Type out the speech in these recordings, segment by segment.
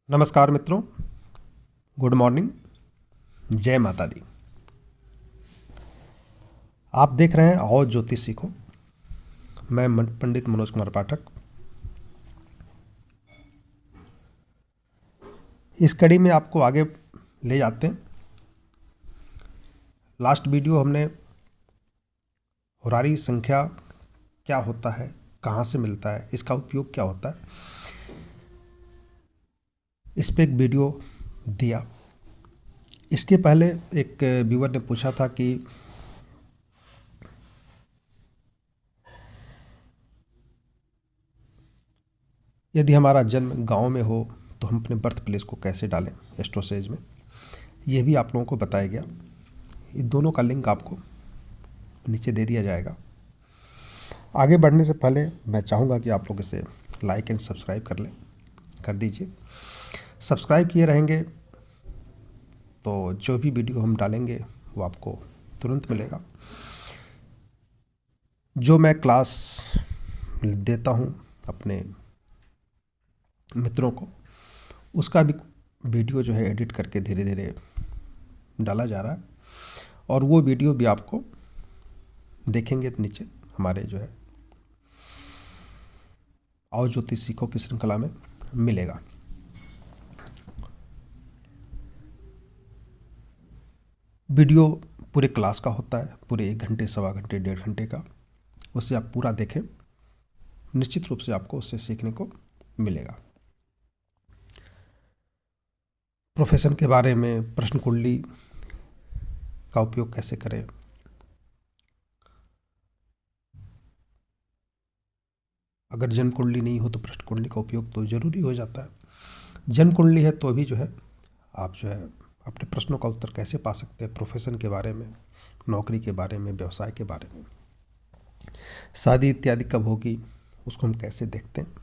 नमस्कार मित्रों, good morning, जय माता दी। आप देख रहे हैं आओ ज्योतिष सीखो। मैं पंडित मनोज कुमार पाठक। इस कड़ी में आपको आगे ले जाते हैं। लास्ट वीडियो हमने होरारी संख्या क्या होता है, कहाँ से मिलता है, इसका उपयोग क्या होता है, इस पे एक वीडियो दिया। इसके पहले एक व्यूअर ने पूछा था कि यदि हमारा जन्म गांव में हो तो हम अपने बर्थ प्लेस को कैसे डालें एस्ट्रोसेज में। यह भी आप लोगों को बताया गया। इन दोनों का लिंक आपको नीचे दे दिया जाएगा। आगे बढ़ने से पहले मैं चाहूँगा कि आप लोग इसे लाइक एंड सब्सक्राइब कर दीजिए। सब्सक्राइब किए रहेंगे तो जो भी वीडियो हम डालेंगे वो आपको तुरंत मिलेगा। जो मैं क्लास देता हूँ अपने मित्रों को, उसका भी वीडियो जो है एडिट करके धीरे धीरे डाला जा रहा है, और वो वीडियो भी आपको देखेंगे तो नीचे हमारे जो है आओ ज्योतिष सीखो की श्रृंखला में मिलेगा। वीडियो पूरे क्लास का होता है, पूरे 1 घंटे, सवा घंटे, 1.5 घंटे का। उससे आप पूरा देखें, निश्चित रूप से आपको उससे सीखने को मिलेगा। प्रोफेशन के बारे में, प्रश्न कुंडली का उपयोग कैसे करें, अगर जन्म कुंडली नहीं हो तो प्रश्न कुंडली का उपयोग तो जरूरी हो जाता है। जन्म कुंडली है तो भी जो है आप जो है अपने प्रश्नों का उत्तर कैसे पा सकते हैं, प्रोफेशन के बारे में, नौकरी के बारे में, व्यवसाय के बारे में, शादी इत्यादि कब होगी उसको हम कैसे देखते हैं।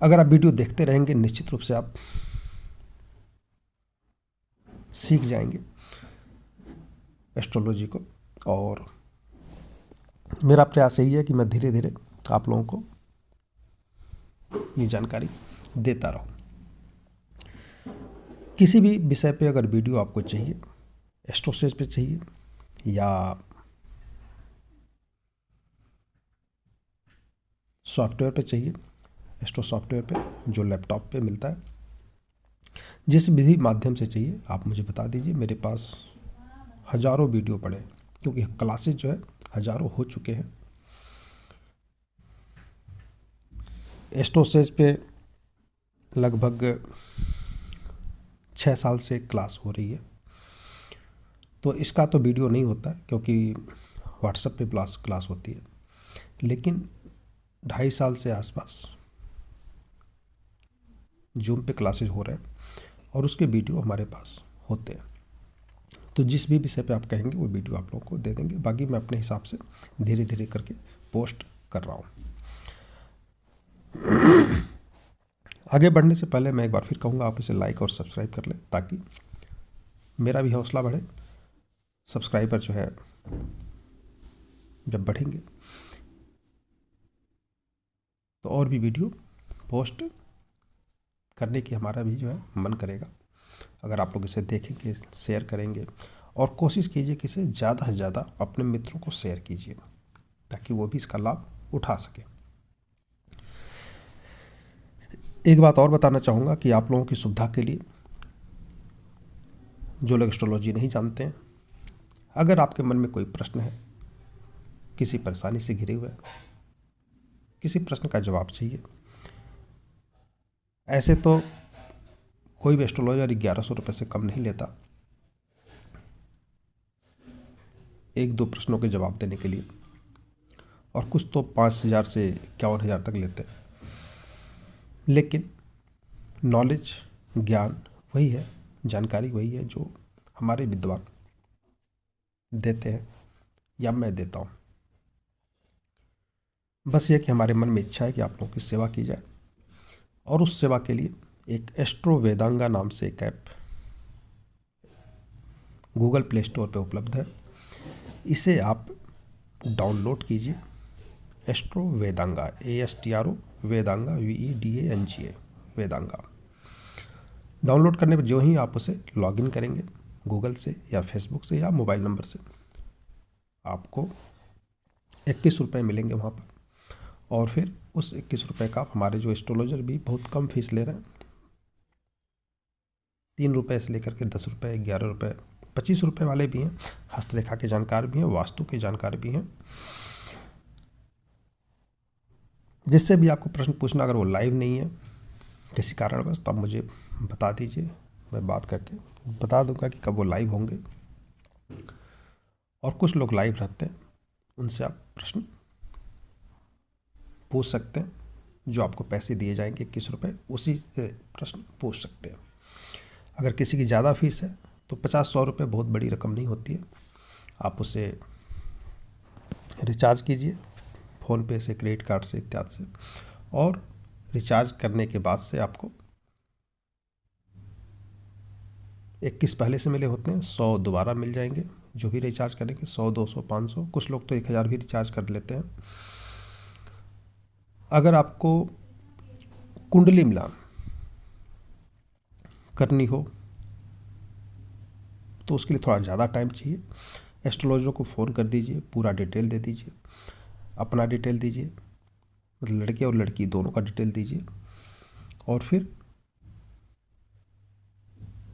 अगर आप वीडियो देखते रहेंगे निश्चित रूप से आप सीख जाएंगे एस्ट्रोलॉजी को। और मेरा प्रयास यही है कि मैं धीरे धीरे आप लोगों को ये जानकारी देता रहूं। किसी भी विषय पे अगर वीडियो आपको चाहिए, एस्ट्रोसेज पे चाहिए या सॉफ्टवेयर पे चाहिए, एस्ट्रो सॉफ्टवेयर पे जो लैपटॉप पे मिलता है, जिस भी माध्यम से चाहिए आप मुझे बता दीजिए। मेरे पास हज़ारों वीडियो पड़े हैं, क्योंकि क्लासेज जो है हज़ारों हो चुके हैं। एस्ट्रोसेज पे लगभग 6 साल से क्लास हो रही है, तो इसका तो वीडियो नहीं होता है क्योंकि व्हाट्सएप पे क्लास होती है, लेकिन 2.5 साल से आसपास जूम पे क्लासेज हो रहे हैं और उसके वीडियो हमारे पास होते हैं। तो जिस भी विषय पे आप कहेंगे वो वीडियो आप लोगों को दे देंगे। बाकी मैं अपने हिसाब से धीरे धीरे करके पोस्ट कर रहा हूँ। आगे बढ़ने से पहले मैं एक बार फिर कहूँगा आप इसे लाइक और सब्सक्राइब कर लें, ताकि मेरा भी हौसला बढ़े। सब्सक्राइबर जो है जब बढ़ेंगे तो और भी वीडियो पोस्ट करने की हमारा भी जो है मन करेगा। अगर आप लोग इसे देखेंगे, शेयर करेंगे, और कोशिश कीजिए कि इसे ज़्यादा से ज़्यादा अपने मित्रों को शेयर कीजिए, ताकि वो भी इसका लाभ उठा सके। एक बात और बताना चाहूँगा कि आप लोगों की सुविधा के लिए, जो लोग एस्ट्रोलॉजी नहीं जानते हैं, अगर आपके मन में कोई प्रश्न है, किसी परेशानी से घिरे हुए हैं, किसी प्रश्न का जवाब चाहिए, ऐसे तो कोई भी एस्ट्रोलॉजर 1100 रुपये से कम नहीं लेता 1-2 प्रश्नों के जवाब देने के लिए, और कुछ तो 5,000 से 51,000 तक लेते हैं। लेकिन नॉलेज, ज्ञान वही है, जानकारी वही है जो हमारे विद्वान देते हैं या मैं देता हूँ। बस ये कि हमारे मन में इच्छा है कि आप लोगों की सेवा की जाए, और उस सेवा के लिए एक एस्ट्रो वेदांगा नाम से एक ऐप गूगल प्ले स्टोर पे उपलब्ध है। इसे आप डाउनलोड कीजिए। Astro Vedanga, ASTRO Vedanga, VEDANGA Vedanga. Download करने पर जो ही आप उसे लॉगिन करेंगे गूगल से या फेसबुक से या मोबाइल नंबर से, आपको 21 रुपये मिलेंगे वहाँ पर। और फिर उस 21 रुपये का हमारे जो एस्ट्रोलॉजर भी बहुत कम फीस ले रहे हैं, 3 रुपये से लेकर के 10 रुपये, 11 रुपये, 25 रुपये वाले भी हैं। हस्तरेखा के जानकार भी हैं, वास्तु के जानकार भी हैं। जिससे भी आपको प्रश्न पूछना, अगर वो लाइव नहीं है किसी कारणवश, तो आप मुझे बता दीजिए, मैं बात करके बता दूंगा कि कब वो लाइव होंगे। और कुछ लोग लाइव रहते हैं, उनसे आप प्रश्न पूछ सकते हैं। जो आपको पैसे दिए जाएंगे 21 रुपये, उसी से प्रश्न पूछ सकते हैं। अगर किसी की ज़्यादा फीस है तो 50-100 रुपये बहुत बड़ी रकम नहीं होती है। आप उसे रिचार्ज कीजिए फ़ोनपे से, क्रेडिट कार्ड से इत्यादि से, और रिचार्ज करने के बाद से आपको 21 पहले से मिले होते हैं, 100 दोबारा मिल जाएंगे। जो भी रिचार्ज करेंगे 100, 200, 500, कुछ लोग तो 1000 भी रिचार्ज कर लेते हैं। अगर आपको कुंडली मिलान करनी हो तो उसके लिए थोड़ा ज़्यादा टाइम चाहिए। एस्ट्रोलॉजर को फ़ोन कर दीजिए, पूरा डिटेल दे दीजिए, अपना डिटेल दीजिए, मतलब लड़के और लड़की दोनों का डिटेल दीजिए। और फिर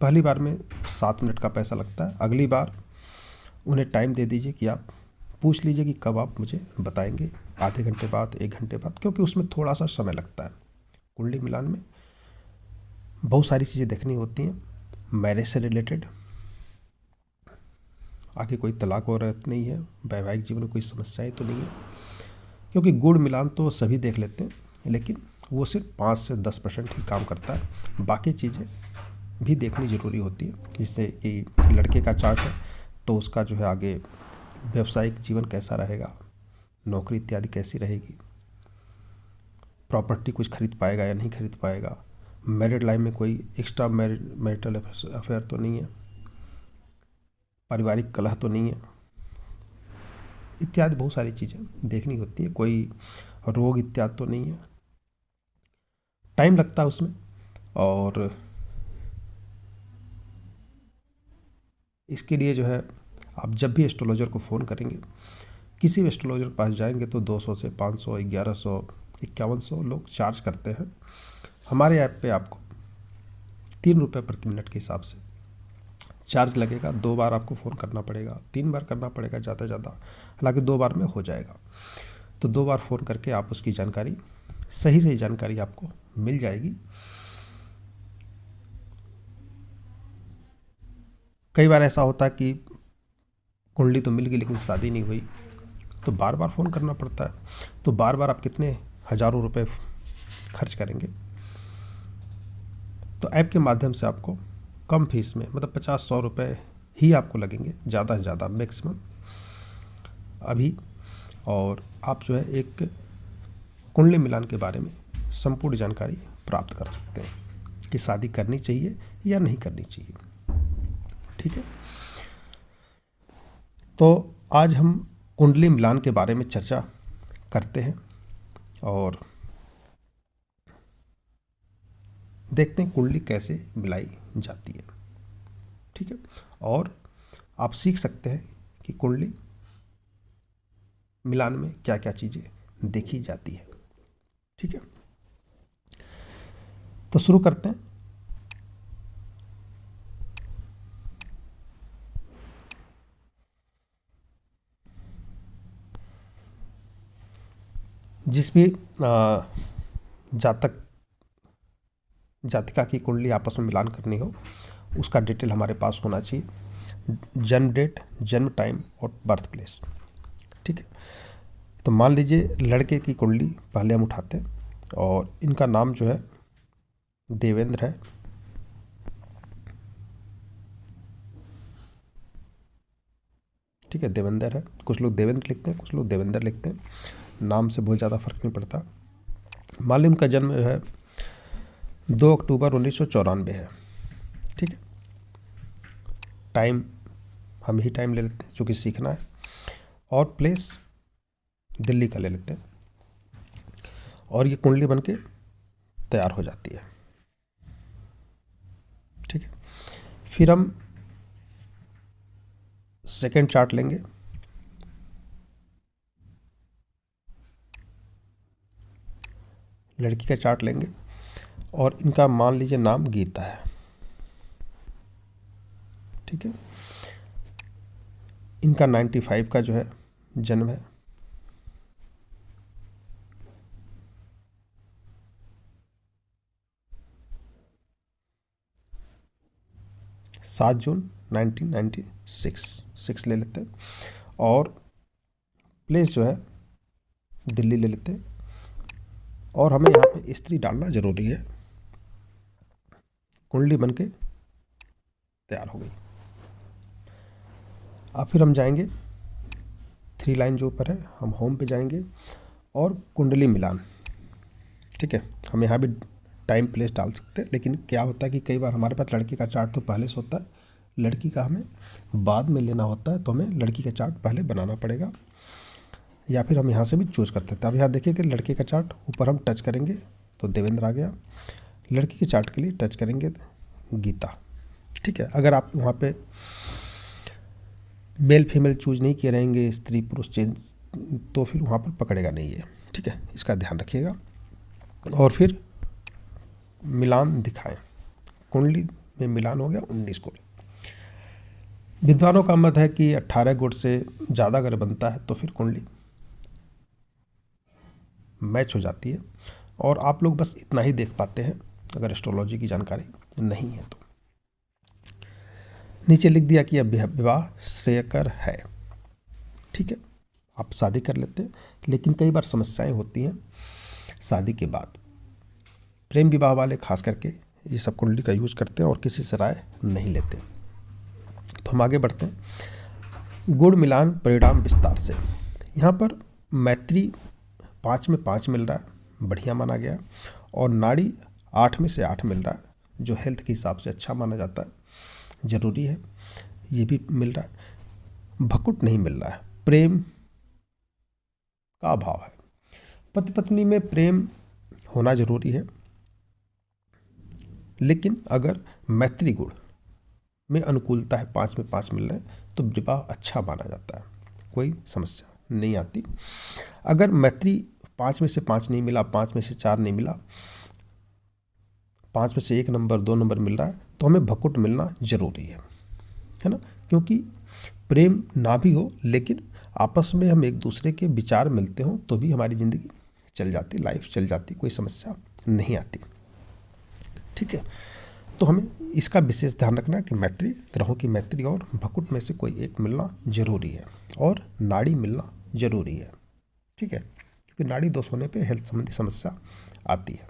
पहली बार में 7 मिनट का पैसा लगता है। अगली बार उन्हें टाइम दे दीजिए कि आप पूछ लीजिए कि कब आप मुझे बताएंगे, आधे घंटे बाद, 1 घंटे बाद, क्योंकि उसमें थोड़ा सा समय लगता है। कुंडली मिलान में बहुत सारी चीज़ें देखनी होती हैं, मैरिज से रिलेटेड, आगे कोई तलाक वगैरह तो नहीं है, वैवाहिक जीवन में कोई समस्याएं तो नहीं है, क्योंकि गुड़ मिलान तो सभी देख लेते हैं, लेकिन वो सिर्फ 5 से 10% ही काम करता है। बाकी चीज़ें भी देखनी ज़रूरी होती है। जैसे कि लड़के का चार्ट है तो उसका जो है आगे व्यवसायिक जीवन कैसा रहेगा, नौकरी इत्यादि कैसी रहेगी, प्रॉपर्टी कुछ खरीद पाएगा या नहीं खरीद पाएगा, मैरिड लाइफ में कोई एक्स्ट्रा मैरिटल अफेयर तो नहीं है, पारिवारिक कलह तो नहीं है, इत्यादि बहुत सारी चीज़ें देखनी होती है। कोई रोग इत्यादि तो नहीं है। टाइम लगता है उसमें। और इसके लिए जो है आप जब भी एस्ट्रोलॉजर को फ़ोन करेंगे, किसी भी एस्ट्रोलॉजर के पास जाएंगे तो 200 से 500, 1100, 5100 लोग चार्ज करते हैं। हमारे ऐप पे आपको 3 रुपये प्रति मिनट के हिसाब से चार्ज लगेगा। 2 बार आपको फ़ोन करना पड़ेगा, 3 बार करना पड़ेगा ज़्यादा से ज़्यादा, हालांकि 2 बार में हो जाएगा। तो 2 बार फ़ोन करके आप उसकी जानकारी, सही जानकारी आपको मिल जाएगी। कई बार ऐसा होता है कि कुंडली तो मिल गई लेकिन शादी नहीं हुई, तो बार बार फ़ोन करना पड़ता है। तो बार बार आप कितने हज़ारों रुपए खर्च करेंगे। तो ऐप के माध्यम से आपको कम फीस में, मतलब 50-100 रुपये ही आपको लगेंगे ज़्यादा से ज़्यादा, मैक्सिमम अभी। और आप जो है एक कुंडली मिलान के बारे में संपूर्ण जानकारी प्राप्त कर सकते हैं कि शादी करनी चाहिए या नहीं करनी चाहिए। ठीक है, तो आज हम कुंडली मिलान के बारे में चर्चा करते हैं और देखते हैं कुंडली कैसे मिलाई जाती है। ठीक है, और आप सीख सकते हैं कि कुंडली मिलान में क्या क्या चीज़ें देखी जाती है। ठीक है, तो शुरू करते हैं। जिस भी जातक जातिका की कुंडली आपस में मिलान करनी हो, उसका डिटेल हमारे पास होना चाहिए, जन्म डेट, जन्म टाइम और बर्थ प्लेस। ठीक है, तो मान लीजिए लड़के की कुंडली पहले हम उठाते हैं और इनका नाम जो है देवेंद्र है। ठीक है, देवेंद्र है। कुछ लोग देवेंद्र लिखते हैं, कुछ लोग देवेंद्र लिखते हैं, नाम से बहुत ज़्यादा फर्क नहीं पड़ता। मान लीजिए उनका जन्म जो है 2 अक्टूबर 1994 है। ठीक है, टाइम हम ही टाइम ले लेते हैं चूँकि सीखना है, और प्लेस दिल्ली का ले लेते हैं, और ये कुंडली बनके तैयार हो जाती है। फिर हम सेकेंड चार्ट लेंगे। लड़की का चार्ट लेंगे और इनका मान लीजिए नाम गीता है, ठीक है। इनका 95 का जो है जन्म है, 7 जून 1996 ले लेते हैं। और प्लेस जो है दिल्ली ले लेते हैं। और हमें यहाँ पे स्त्री डालना जरूरी है। कुंडली बनके तैयार हो गई। अब फिर हम जाएंगे 3 लाइन जो ऊपर है, हम होम पे जाएंगे और कुंडली मिलान, ठीक है। हम यहाँ भी टाइम प्लेस डाल सकते हैं, लेकिन क्या होता है कि कई बार हमारे पास लड़के का चार्ट तो पहले से होता है, लड़की का हमें बाद में लेना होता है, तो हमें लड़की का चार्ट पहले बनाना पड़ेगा, या फिर हम यहाँ से भी चूज करते हैं। अब यहाँ देखिए कि लड़के का चार्ट ऊपर हम टच करेंगे तो देवेंद्र आ गया, लड़की के चार्ट के लिए टच करेंगे गीता, ठीक है। अगर आप वहाँ पे मेल फीमेल चूज नहीं किए रहेंगे, स्त्री पुरुष चेंज, तो फिर वहाँ पर पकड़ेगा नहीं है, ठीक है। इसका ध्यान रखिएगा। और फिर मिलान दिखाएं। कुंडली में मिलान हो गया 19 गुण। विद्वानों का मत है कि 18 गुण से ज़्यादा अगर बनता है तो फिर कुंडली मैच हो जाती है। और आप लोग बस इतना ही देख पाते हैं अगर एस्ट्रोलॉजी की जानकारी नहीं है तो। नीचे लिख दिया कि अब विवाह श्रेयकर है, ठीक है। आप शादी कर लेते हैं, लेकिन कई बार समस्याएं होती हैं शादी के बाद। प्रेम विवाह वाले खास करके ये सब कुंडली का यूज करते हैं और किसी से राय नहीं लेते। तो हम आगे बढ़ते हैं। गुण मिलान परिणाम विस्तार से। यहाँ पर मैत्री 5 में 5 मिल रहा है, बढ़िया माना गया। और नाड़ी 8 में से 8 मिल रहा है, जो हेल्थ के हिसाब से अच्छा माना जाता है, जरूरी है, ये भी मिल रहा है। भकुट नहीं मिल रहा है, प्रेम का अभाव है। पति पत्नी में प्रेम होना जरूरी है, लेकिन अगर मैत्री गुण में अनुकूलता है, 5 में 5 मिल रहे हैं, तो विवाह अच्छा माना जाता है, कोई समस्या नहीं आती। अगर मैत्री 5 में से 5 नहीं मिला, 5 में से 4 नहीं मिला, 5 में से 1 नंबर 2 नंबर मिल रहा है, तो हमें भकुट मिलना जरूरी है ना। क्योंकि प्रेम ना भी हो, लेकिन आपस में हम एक दूसरे के विचार मिलते हों तो भी हमारी ज़िंदगी चल जाती, लाइफ चल जाती, कोई समस्या नहीं आती, ठीक है। तो हमें इसका विशेष ध्यान रखना कि मैत्री, ग्रहों की मैत्री और भकुट में से कोई एक मिलना जरूरी है, और नाड़ी मिलना जरूरी है, ठीक है। क्योंकि नाड़ी दोष होने पे हेल्थ संबंधी समस्या आती है,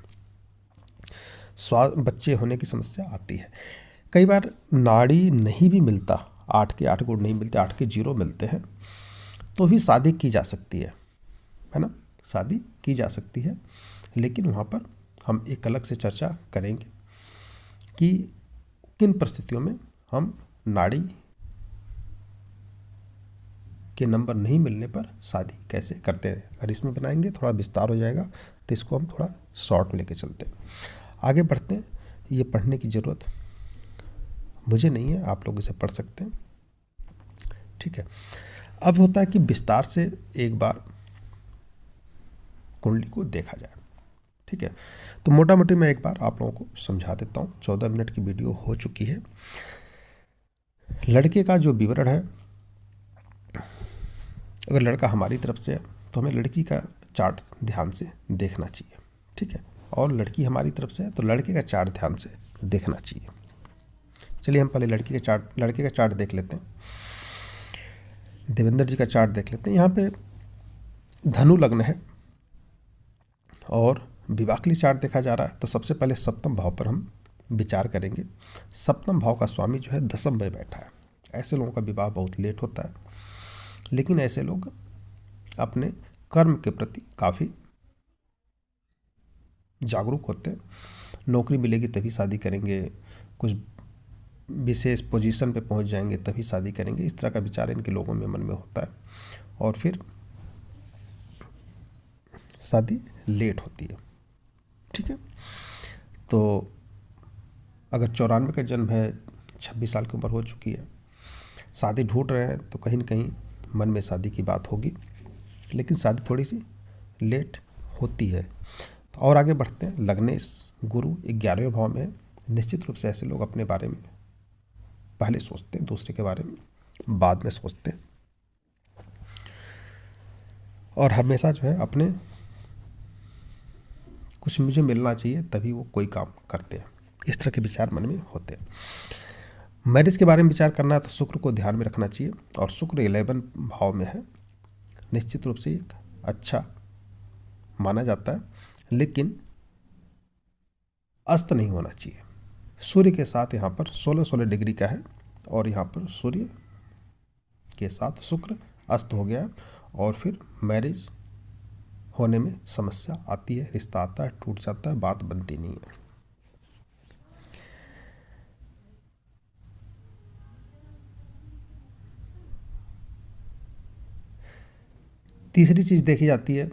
बच्चे होने की समस्या आती है। कई बार नाड़ी नहीं भी मिलता, 8 के 8 गुण नहीं मिलते, 8 के 0 मिलते हैं, तो भी शादी की जा सकती है ना, शादी की जा सकती है। लेकिन वहाँ पर हम एक अलग से चर्चा करेंगे कि किन परिस्थितियों में हम नाड़ी के नंबर नहीं मिलने पर शादी कैसे करते हैं। अगर इसमें बनाएंगे थोड़ा विस्तार हो जाएगा, तो इसको हम थोड़ा शॉर्ट में लेके चलते हैं, आगे बढ़ते हैं। ये पढ़ने की ज़रूरत मुझे नहीं है, आप लोग इसे पढ़ सकते हैं, ठीक है। अब होता है कि विस्तार से एक बार कुंडली को देखा जाए, ठीक है। तो मोटा मोटी मैं एक बार आप लोगों को समझा देता हूँ। 14 मिनट की वीडियो हो चुकी है। लड़के का जो विवरण है, अगर लड़का हमारी तरफ से है तो हमें लड़की का चार्ट ध्यान से देखना चाहिए, ठीक है। और लड़की हमारी तरफ से है तो लड़के का चार्ट ध्यान से देखना चाहिए। चलिए हम पहले लड़के का चार्ट देख लेते हैं। देवेंद्र जी का चार्ट देख लेते हैं। यहाँ पे धनु लग्न है और विवाह के लिए चार्ट देखा जा रहा है, तो सबसे पहले सप्तम भाव पर हम विचार करेंगे। सप्तम भाव का स्वामी जो है 10वीं में बैठा है। ऐसे लोगों का विवाह बहुत लेट होता है, लेकिन ऐसे लोग अपने कर्म के प्रति काफ़ी जागरूक होते हैं। नौकरी मिलेगी तभी शादी करेंगे, कुछ विशेष पोजीशन पे पहुंच जाएंगे तभी शादी करेंगे, इस तरह का विचार इनके लोगों में मन में होता है, और फिर शादी लेट होती है, ठीक है। तो अगर 94 का जन्म है, 26 साल की उम्र हो चुकी है, शादी ढूंढ रहे हैं, तो कहीं न कहीं मन में शादी की बात होगी, लेकिन शादी थोड़ी सी लेट होती है। और आगे बढ़ते हैं। लग्नेश गुरु 11वें भाव में है। निश्चित रूप से ऐसे लोग अपने बारे में पहले सोचते हैं, दूसरे के बारे में बाद में सोचते हैं, और हमेशा जो है अपने कुछ मुझे मिलना चाहिए तभी वो कोई काम करते हैं, इस तरह के विचार मन में होते हैं। मैरिज के बारे में विचार करना है तो शुक्र को ध्यान में रखना चाहिए, और शुक्र 11 भाव में है। निश्चित रूप से एक अच्छा माना जाता है, लेकिन अस्त नहीं होना चाहिए। सूर्य के साथ यहाँ पर 16-16 डिग्री का है, और यहाँ पर सूर्य के साथ शुक्र अस्त हो गया है, और फिर मैरिज होने में समस्या आती है, रिश्ता आता है, टूट जाता है, बात बनती नहीं है। तीसरी चीज देखी जाती है,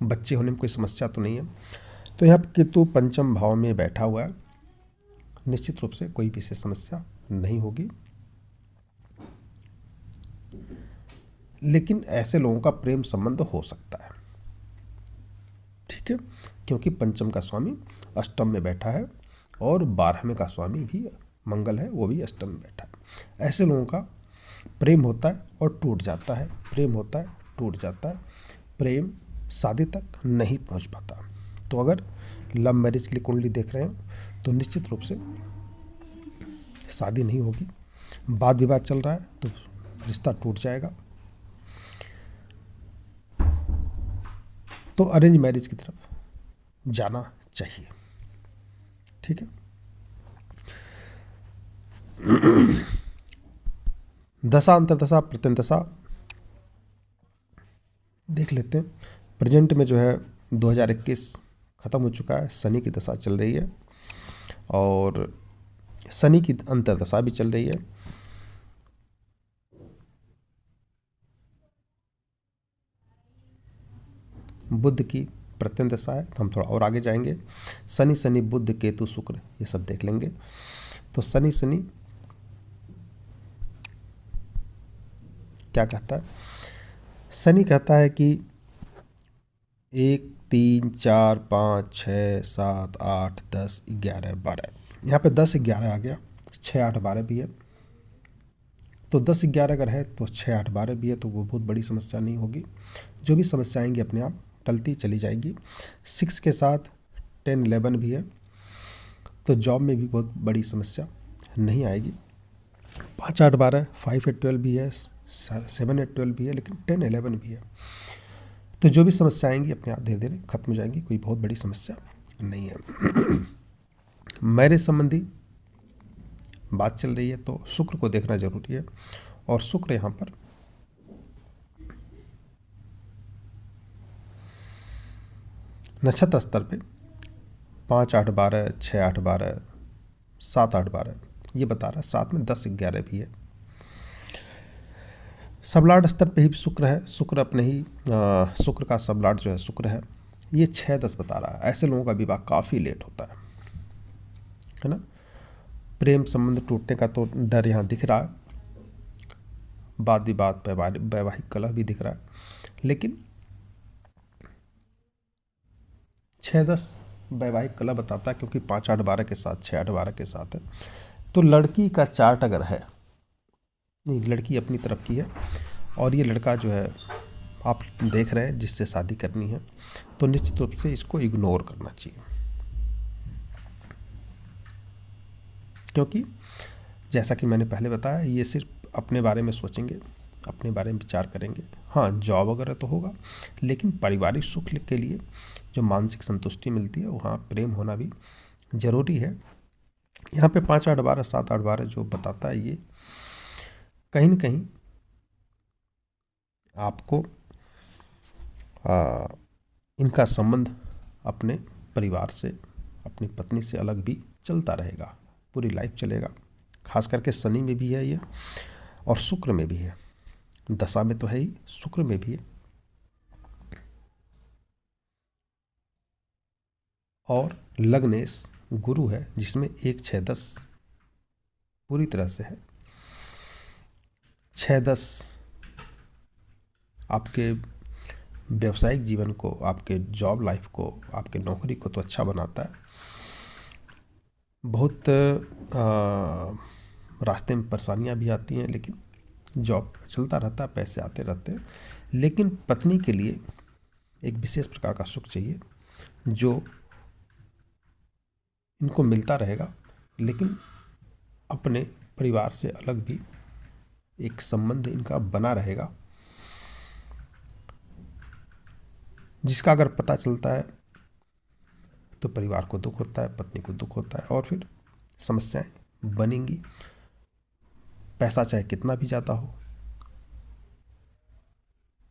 बच्चे होने में कोई समस्या तो नहीं है। तो यहाँ पर केतु पंचम भाव में बैठा हुआ है, निश्चित रूप से कोई विशेष समस्या नहीं होगी, लेकिन ऐसे लोगों का प्रेम संबंध हो सकता है, ठीक है, क्योंकि पंचम का स्वामी अष्टम में बैठा है, और 12वें का स्वामी भी मंगल है, वो भी अष्टम में बैठा है। ऐसे लोगों का प्रेम होता है और टूट जाता है, प्रेम होता है, टूट जाता है, प्रेम शादी तक नहीं पहुंच पाता। तो अगर लव मैरिज के लिए कुंडली देख रहे हैं तो निश्चित रूप से शादी नहीं होगी, वाद विवाद चल रहा है तो रिश्ता टूट जाएगा। तो अरेंज मैरिज की तरफ जाना चाहिए, ठीक है। दशा अंतरदशा प्रत्यंतदशा देख लेते हैं। प्रेजेंट में जो है 2021 ख़त्म हो चुका है, शनि की दशा चल रही है, और शनि की अंतरदशा भी चल रही है। बुध की प्रत्यंत दशा है, तो हम थोड़ा और आगे जाएंगे। शनि शनि बुध केतु शुक्र ये सब देख लेंगे। तो शनि शनि क्या कहता है? शनि कहता है कि 1 3 4 5 6 7 8 10 11 12, यहाँ पे 10 11 आ गया, 6 8 12 भी है। तो 10 11 अगर है तो 6 8 12 भी है, तो वो बहुत बड़ी समस्या नहीं होगी। जो भी समस्या आएंगी अपने आप टलती चली जाएंगी। 6 के साथ 10 11 भी है, तो जॉब में भी बहुत बड़ी समस्या नहीं आएगी। 5 8 12 5 8 12 भी है, 7 8 12 भी है, लेकिन 10 11 भी है। तो जो भी समस्या आएंगी अपने आप धीरे धीरे खत्म हो जाएंगी, कोई बहुत बड़ी समस्या नहीं है। मैरिज संबंधी बात चल रही है तो शुक्र को देखना जरूरी है, और शुक्र यहाँ पर नक्षत्र स्तर पे 5 8 12 6 8 12 7 8 12 ये बता रहा है, साथ में 10 11 भी है। सबलाट स्तर पे ही शुक्र है, शुक्र अपने ही शुक्र का सबलाट जो है शुक्र है, ये 6 10 बता रहा है। ऐसे लोगों का विवाह काफ़ी लेट होता है ना। प्रेम संबंध टूटने का तो डर यहाँ दिख रहा है, वाद विवाद वैवाहिक कलह भी दिख रहा है, लेकिन 6 10 वैवाहिक कलह बताता है, क्योंकि 5 8 12 के साथ 6 8 12 के साथ है। तो लड़की का चार्ट अगर है, नहीं लड़की अपनी तरफ की है, और ये लड़का जो है आप देख रहे हैं जिससे शादी करनी है, तो निश्चित रूप से इसको इग्नोर करना चाहिए, क्योंकि जैसा कि मैंने पहले बताया ये सिर्फ अपने बारे में सोचेंगे, अपने बारे में विचार करेंगे। हाँ जॉब वगैरह तो होगा, लेकिन पारिवारिक सुख के लिए जो मानसिक संतुष्टि मिलती है वहाँ प्रेम होना भी ज़रूरी है। यहाँ पे 5 8 12 7 8 12 जो बताता है, ये कहीं न कहीं आपको इनका संबंध अपने परिवार से, अपनी पत्नी से अलग भी चलता रहेगा, पूरी लाइफ चलेगा। खास करके शनि में भी है ये, और शुक्र में भी है, दशा में तो है ही, शुक्र में भी है। और लग्नेश गुरु है जिसमें 1 6 10 पूरी तरह से है। 6 10 आपके व्यवसायिक जीवन को, आपके जॉब लाइफ को, आपके नौकरी को तो अच्छा बनाता है। बहुत रास्ते में परेशानियां भी आती हैं, लेकिन जॉब चलता रहता है, पैसे आते रहते हैं। लेकिन पत्नी के लिए एक विशेष प्रकार का सुख चाहिए जो इनको मिलता रहेगा, लेकिन अपने परिवार से अलग भी एक संबंध इनका बना रहेगा, जिसका अगर पता चलता है तो परिवार को दुख होता है, पत्नी को दुख होता है, और फिर समस्याएं बनेंगी। पैसा चाहे कितना भी ज़्यादा हो,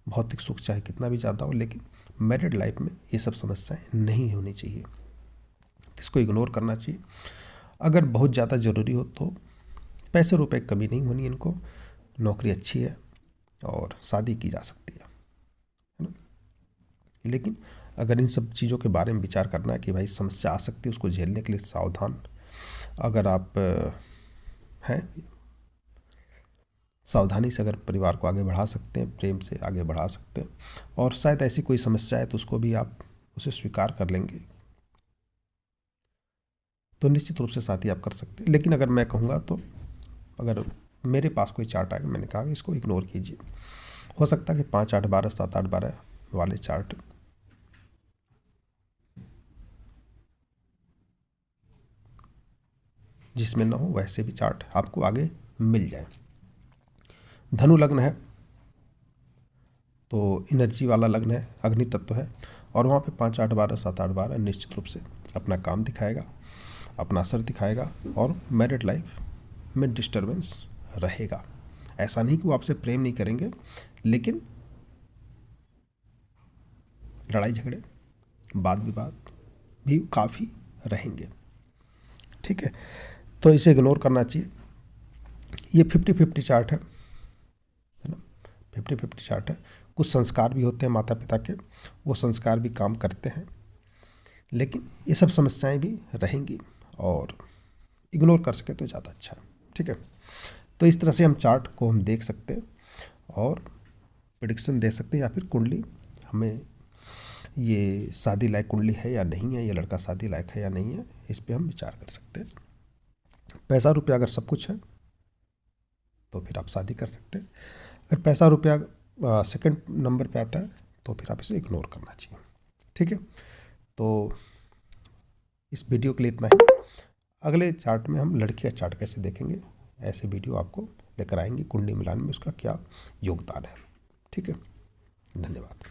भौतिक सुख चाहे कितना भी ज़्यादा हो, लेकिन मैरिड लाइफ में ये सब समस्याएं नहीं होनी चाहिए, तो इसको इग्नोर करना चाहिए। अगर बहुत ज़्यादा ज़रूरी हो तो पैसे रुपए की कमी नहीं होनी इनको, नौकरी अच्छी है और शादी की जा सकती है ना। लेकिन अगर इन सब चीज़ों के बारे में विचार करना है कि भाई समस्या आ सकती है, उसको झेलने के लिए सावधान अगर आप हैं, सावधानी से अगर परिवार को आगे बढ़ा सकते हैं, प्रेम से आगे बढ़ा सकते हैं, और शायद ऐसी कोई समस्या है तो उसको भी आप उसे स्वीकार कर लेंगे, तो निश्चित रूप से शादी आप कर सकते हैं। लेकिन अगर मैं कहूँगा तो अगर मेरे पास कोई चार्ट आएगा, मैंने कहा कि इसको इग्नोर कीजिए। हो सकता है कि 5 8 12 7 8 12 वाले चार्ट जिसमें ना हो, वैसे भी चार्ट आपको आगे मिल जाए। धनु लग्न है तो एनर्जी वाला लग्न है, अग्नि तत्व है, और वहाँ पे 5 8 12 7 8 12 निश्चित रूप से अपना काम दिखाएगा, अपना असर दिखाएगा, और मैरिड लाइफ में डिस्टर्बेंस रहेगा। ऐसा नहीं कि वो आपसे प्रेम नहीं करेंगे, लेकिन लड़ाई झगड़े, वाद विवाद भी काफ़ी रहेंगे। ठीक है, तो इसे इग्नोर करना चाहिए। ये 50-50 चार्ट है ना, 50-50 चार्ट है। कुछ संस्कार भी होते हैं माता पिता के, वो संस्कार भी काम करते हैं, लेकिन ये सब समस्याएं भी रहेंगी, और इग्नोर कर सके तो ज़्यादा अच्छा है। ठीक है, तो इस तरह से हम चार्ट को हम देख सकते हैं और प्रेडिक्शन दे सकते हैं, या फिर कुंडली हमें ये शादी लायक कुंडली है या नहीं है, ये लड़का शादी लायक है या नहीं है, इस पे हम विचार कर सकते हैं। पैसा रुपया अगर सब कुछ है तो फिर आप शादी कर सकते हैं। अगर पैसा रुपया सेकंड नंबर पे आता है तो फिर आप इसे इग्नोर करना चाहिए। ठीक है, तो इस वीडियो के लिए इतना ही। अगले चार्ट में हम लड़की का चार्ट कैसे देखेंगे, ऐसे वीडियो आपको लेकर आएंगे, कुंडली मिलान में उसका क्या योगदान है। ठीक है, धन्यवाद।